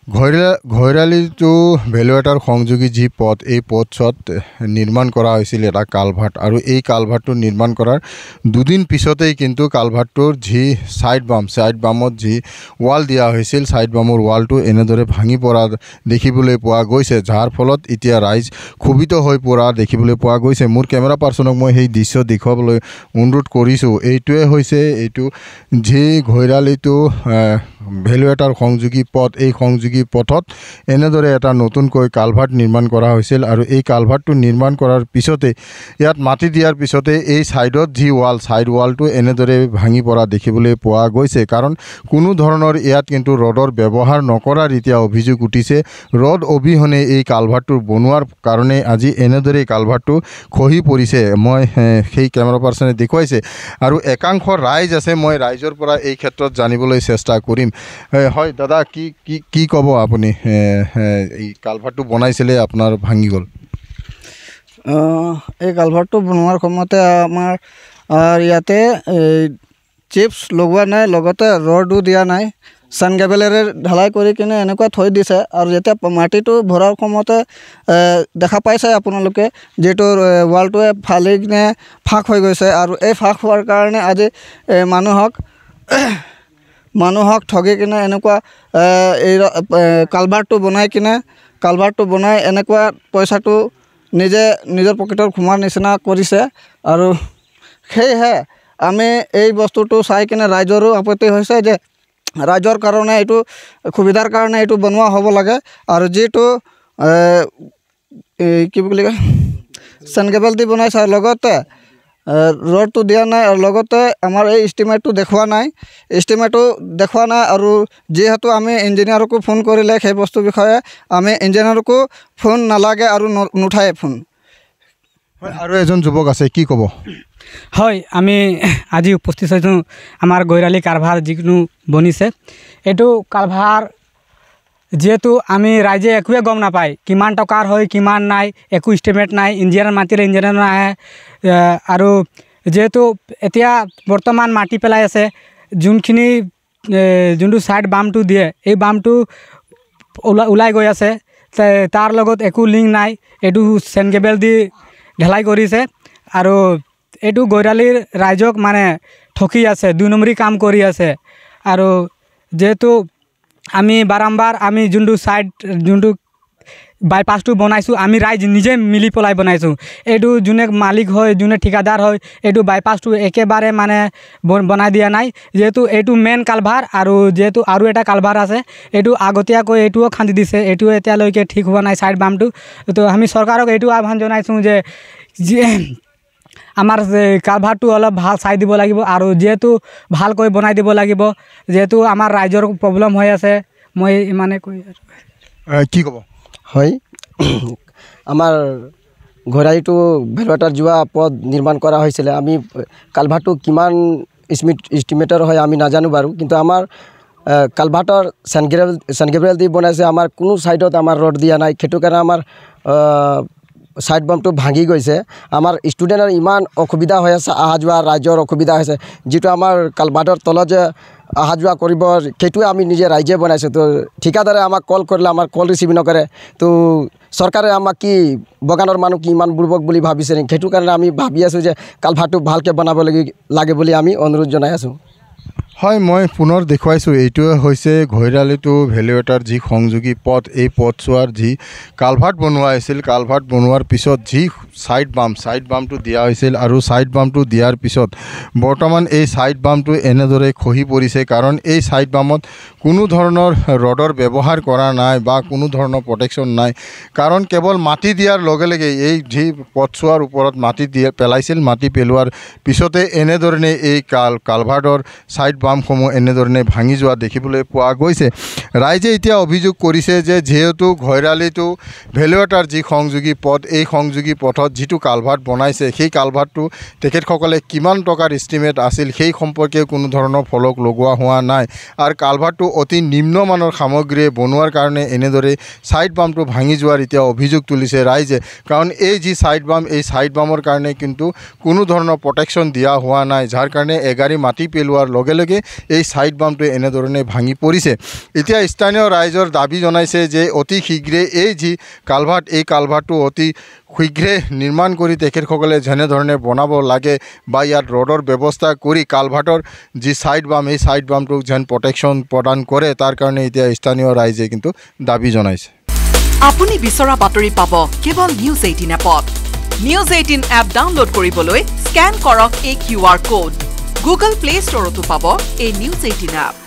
ঘৈৰালি two ভেলুৱেটাৰ সংযোগী যি পথ এই পথছোৱাত নিৰ্মাণ কৰা হৈছিল এটা কালভাৰ্ট আৰু এই কালভাৰ্টটো নিৰ্মাণ কৰাৰ দুদিন পিছতেই কিন্তু কালভাৰ্টটোৰ যি সাইড বামত যি ৱাল দিয়া হৈছিল সাইড বামৰ ৱালটো এনেদৰে ভাঙি পৰা দেখিবলৈ পোৱা গৈছে যাৰ ফলত এতিয়া ৰাইজ ক্ষোভিত হৈ পৰা দেখিবলৈ পোৱা গৈছে মোৰ কেমেৰা পাৰ্চনক মই সেই দৃশ্য দেখুৱাবলৈ অনুৰোধ কৰিছোঁ এইটোৱে হৈছে এইটো যি ঘৈৰালি টু ভেলুৱেটাৰ সংযোগী পথ এই সংযোগী পথত এনেদৰে এটা নতুনকৈ কালভাৰ্ট নিৰ্মাণ কৰা হৈছিল আৰু এই কালভাৰ্টটো নিৰ্মাণ কৰাৰ পিছতে ইয়াত মাটি দিয়াৰ পিছতে এই সাইডত যি সাইড ৱালটো এনেদৰে ভাঙি পৰা দেখিবলৈ পোৱা গৈছে কাৰণ কোনো ধৰণৰ ইয়াত কিন্তু ৰডৰ ব্যৱহাৰ নকৰাৰ এতিয়া অভিযোগ উঠিছে ৰড অবিহনে এই কালভাৰ্টটো বনোৱাৰ কাৰণে আজি এনেদৰে কালভাৰ্টটো খহি পৰিছে মই সেই কেমেৰা পাৰ্চনে দেখুৱাইছে আৰু একাংশ ৰাইজ আছে মই ৰাইজৰ পৰা এই ক্ষেত্ৰত জানিবলৈ চেষ্টা কৰিম হয় দাদা কি ক'ব আপুনি এই কালভাৰ্টটো বনাইছিলে আপোনাৰ ভাঙি গ'ল এই কালভাৰ্টটো বনোৱাৰ সময়তে আমাৰ ইয়াতে চিপছ লগোৱা নাই লগতে ৰডো দিয়া নাই চানগেবেলেৰে ঢালাই কৰি কিনে এনেকুৱা থৈ দিছে আৰু যেতিয়া মাটিটো ভৰাৰ সময়তে দেখা পাইছে আপোনালোকে যিটো ৱালটোৱে ফালি কিনে ফাঁক হৈ গৈছে আৰু এই ফাঁক হোৱাৰ কাৰণে আজি মানুহক ঠগি কিনে এনেকুৱা এই কালভাৰ্টটো বনাই এনেকুৱা পইচাটো নিজৰ পকেটৰ সোমোৱাৰ নিচিনা কৰিছে আৰু সেয়েহে আমি এই বস্তুটো চাই কিনে ৰাইজৰো আপত্তি হৈছে যে ৰাইজৰ কাৰণে এইটো সুবিধাৰ কাৰণে এইটো বনোৱা হ'ব লাগে আৰু যিটো কি বুলি কয় চানগেবেল দি বনাইছে লগতে ৰডটো দিয়া নাই আৰু লগতে আমাৰ এই এষ্টিমেটটো দেখুওৱা নাই আৰু যিহেতু আমি ইঞ্জিনিয়াৰকো ফোন কৰিলে সেই বস্তুৰ বিষয়ে আমি ইঞ্জিনিয়াৰকো ফোন নালাগে আৰু নুঠায় ফোন আৰু এজন যুৱক আছে কি ক'ব হয় আমি আজি উপস্থিত হৈছোঁ আমাৰ গৈৰালি কালভাৰ যিকোনো বনিছে এইটো কালভাৰ যেহেতু আমি ৰাইজে একোৱে গম নাপায় কিমান টকাৰ হয় কিমান নাই একো এষ্টিমেট নাই ইঞ্জিনিয়াৰ মাতিলে ইঞ্জিনিয়াৰ নাহে আৰু যেহেতু এতিয়া বৰ্তমান মাটি পেলাই আছে যোনটো সাইড বামটো দিয়ে এই বামটো ওলাই গৈ আছে তাৰ লগত একো লিংক নাই এইটো চেনগেবেল দি ঢালাই কৰিছে আৰু এইটো গৈৰালিৰ ৰাইজক মানে ঠকি আছে 2 নম্বৰী কাম কৰি আছে আৰু যেহেতু আমি বাৰম্বাৰ আমি যোনটো বাইপাছটো বনাইছোঁ আমি ৰাইজ নিজে মিলি পেলাই বনাইছোঁ এইটো যোনে মালিক হয় যোনে ঠিকাদাৰ হয় এইটো বাইপাছটো একেবাৰে মানে বনাই দিয়া নাই যেহেতু এইটো মেইন কালভাৰ আৰু যেহেতু আৰু এটা কালভাৰ আছে এইটো আগতীয়াকৈ এইটোও খান্দি দিছে এইটো এতিয়ালৈকে ঠিক হোৱা নাই সাইড বামটো তো আমি চৰকাৰক এইটো আহ্বান জনাইছোঁ যে আমাৰ কালভাৰটো অলপ ভাল চাই দিব লাগিব আৰু যেহেতু ভালকৈ বনাই দিব লাগিব যেহেতু আমাৰ ৰাইজৰ প্ৰব্লেম হৈ আছে মই ইমানে কৈ কি ক'ব হয় আমাৰ ঘৈৰালিটো ভেলুৱেটাৰ যোৱা পথ নিৰ্মাণ কৰা হৈছিলে আমি কালভাৰটো কিমান এষ্টিমেটৰ হয় আমি নাজানো বাৰু কিন্তু আমাৰ কালভাৰটৰ চেনগেবেল দি বনাইছে আমাৰ কোনো সাইডত আমাৰ ৰড দিয়া নাই সেইটো কাৰণে আমাৰ সাইড বামটো ভাঙি গৈছে আমাৰ ষ্টুডেণ্টৰ ইমান অসুবিধা হৈ আছে অহা যোৱা ৰাইজৰ অসুবিধা হৈছে যিটো আমাৰ কালভাৰ্টৰ তলত যে অহা যোৱা কৰিব সেইটোৱে আমি নিজে ৰাইজে বনাইছোঁ তো ঠিকাদাৰে আমাক কল কৰিলে আমাৰ কল ৰিচিভ নকৰে তো চৰকাৰে আমাক কি বাগানৰ মানুহ কি ইমান বুৰ্বক বুলি ভাবিছে নেকি সেইটো কাৰণে আমি ভাবি আছোঁ যে কালভাৰ্টটো ভালকৈ বনাব লাগে বুলি আমি অনুৰোধ জনাই আছোঁ হয় মই পুনৰ দেখুৱাইছোঁ এইটোৱে হৈছে ঘৈৰালি টু ভেলুৱেটাৰ যি সংযোগী পথ এই পথছোৱাৰ যি কালভাৰ্ট বনোৱা হৈছিল কালভাৰ্ট বনোৱাৰ পিছত যি সাইড বামটো দিয়া হৈছিল আৰু সাইড বামটো দিয়াৰ পিছত বৰ্তমান এই সাইড বামটো এনেদৰে খহি পৰিছে কাৰণ এই সাইড বামত কোনো ধৰণৰ ৰডৰ ব্যৱহাৰ কৰা নাই বা কোনো ধৰণৰ প্ৰটেকশ্যন নাই কাৰণ কেৱল মাটি দিয়াৰ লগে লগে এই যি পথছোৱাৰ ওপৰত মাটি পেলাইছিল মাটি পেলোৱাৰ পিছতে এনেধৰণে এই কালভাৰ্টৰ সাইড বামসমূহ এনেধৰণে ভাঙি যোৱা দেখিবলৈ পোৱা গৈছে ৰাইজে এতিয়া অভিযোগ কৰিছে যে যেহেতু ঘৈৰালি টু ভেলুৱেটাৰ যি সংযোগী পথ এই সংযোগী পথত যিটো কালভাৰ্ট বনাইছে সেই কালভাৰ্টটো তেখেতসকলে কিমান টকাৰ এষ্টিমেট আছিল সেই সম্পৰ্কে কোনো ধৰণৰ ফলক লগোৱা হোৱা নাই আৰু কালভাৰ্টটো অতি নিম্নমানৰ সামগ্ৰীয়ে বনোৱাৰ কাৰণে এনেদৰে সাইড বামটো ভাঙি যোৱাৰ এতিয়া অভিযোগ তুলিছে ৰাইজে কাৰণ এই যি সাইড বামৰ কাৰণে কিন্তু কোনো ধৰণৰ প্ৰটেকশ্যন দিয়া হোৱা নাই যাৰ কাৰণে এগাড়ী মাটি পেলোৱাৰ লগে লগে এই সাইড বামটো এনেধৰণে ভাঙি পৰিছে এতিয়া স্থানীয় ৰাইজৰ দাবী জনাইছে যে অতি শীঘ্ৰে এই যি কালভাৰ্ট এই কালভাৰ্টটো অতি শীঘ্ৰে নিৰ্মাণ কৰি তেখেতসকলে যেনেধৰণে বনাব লাগে বা ইয়াত ৰডৰ ব্যৱস্থা কৰি কালভাৰ্টৰ যি সাইড বাম এই সাইড বামটোক যেন প্ৰটেকশ্যন প্ৰদান কৰে তাৰ কাৰণে এতিয়া স্থানীয় ৰাইজে কিন্তু দাবী জনাইছে আপুনি বিচৰা বাতৰি পাব কেৱল নিউজ 18 এপত নিউজ 18 এপ ডাউনলোড কৰিবলৈ স্ক্যান কৰক এই QR কোড গুগল প্লে ষ্টৰতো পাব এই নিউজ 18 এপ